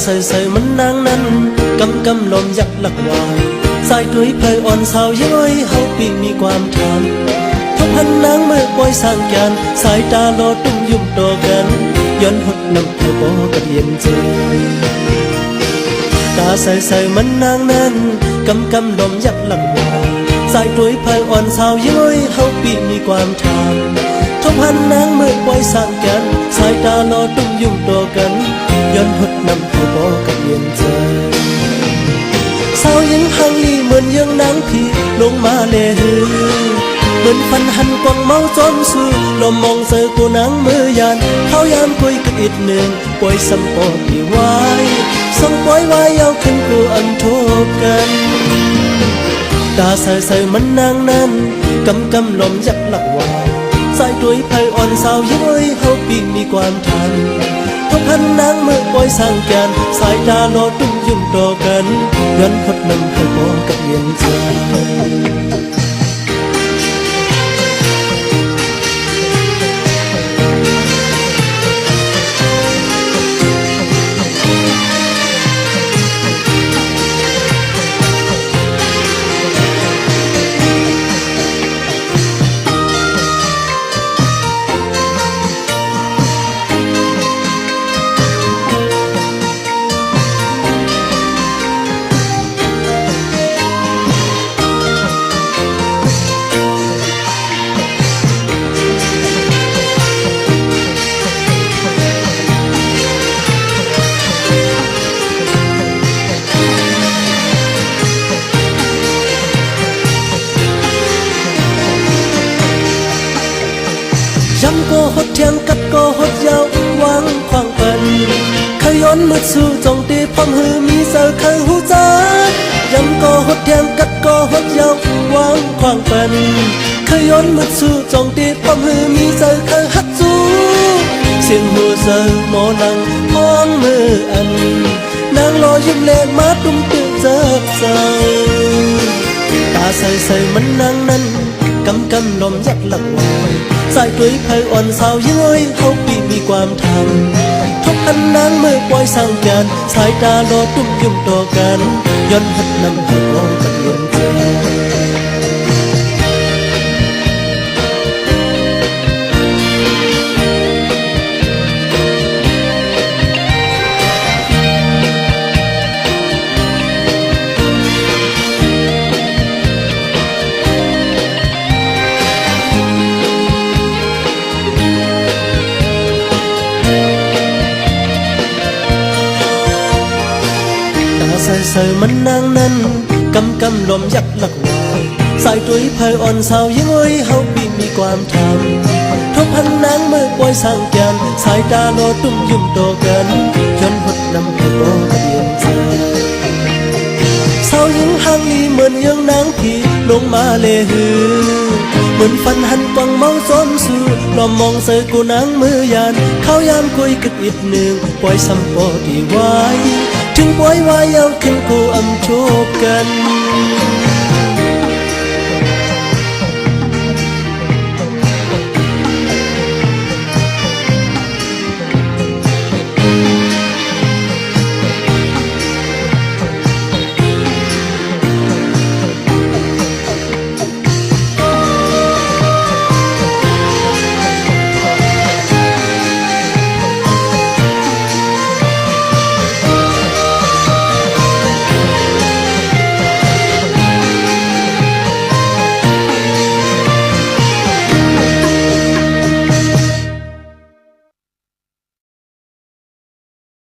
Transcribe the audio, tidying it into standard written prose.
ใส่มันนางนั้นกำลมยักหลักวายสายด้วยเพยอ่อนสาวย้อยเฮาปีมีความทานทุกพันนางเมื่อปล่อยสร้างกันสายตาโลตุ้มยุ่มโตกันย้อนหดน้ำเธอบ่กับเย็นใจตาใส่มันนางนั้นกำลมยักหลักวายสายด้วยเพยอ่อนสาวย้อยเฮาปีมีความทานทุกพันนางเมื่อปล่อยสร้างกันสายตาโลตุ้มยุ่มโตกันย้อนหดน้ำเธอบ่กับเย็นใจสาวหญิงหังลีเหมือนยังนางพี่ลงมาเลหือเหมือนฟันหันกวางเมาจอมซื้อลมมองเจอกูนางมือยานเขายามคุยกันอีกหนึ่งปล่อยสำปอดีไว้ส่งปล่อยไว้เอาขึ้นกูอันโทบกันตาใส่มันนางนั้นกำลมยักหลักวายสายด้วยไผอ่อนสาวย้อยเฮาปีมีความทันทุกพันนางเมื่อปล่อยสร้างกันสายตาโลตุ้มยุ่มโตกันย้อนพดน้ำให้บ่กับเย็นใจยำก็หดเทียงกัดก็หดยาววางขวางเปินขย้อนมืดสู่จงตีพร้อมหือมีเสือเคยหูจักยำก็หดเทียงกัดก็หดยาววางขวางเปินขย้อนมืดสู่จงตีพร้อมหือมีเสือเคยหัดจูเสียงหัวเสือหมอนังมองมืออันนางรอยิ้มแลกมาตุ้มตื้อเจ็บใจตาใส่มันนางนั้นกำลมยักหลักวายสายด้วยไผอ่อนสาวย้อยเฮาปีมีความทันทุกอันนางเมื่อปล่อยสร้างกันสายตาโลตุ้มยุ่มโตกันย้อนหดน้ำให้บ่กับเย็นใจใส่มันนางนั้นกำลมยักหลักวายสายด้วยไผอ่อนสาวย้อยเฮาปีมีความทำทุกพันนางเมื่อปล่อยสร้างกันสายตาโลตุ้มยุ่มโตกันย้อนหดน้ำให้บ่กับเย็นใจสาวหญิงหังลีเหมือนยังนางพี่ลงมาเลหือเหมือนฟันหันกวางเมาจอมซื้อลมมองเจอกูนางมือยานเขายามคุยกันอีกหนึ่งปล่อยสำปอดีไว้ถึงปล่อยไว้เอาขึ้นกูอำโชบกัน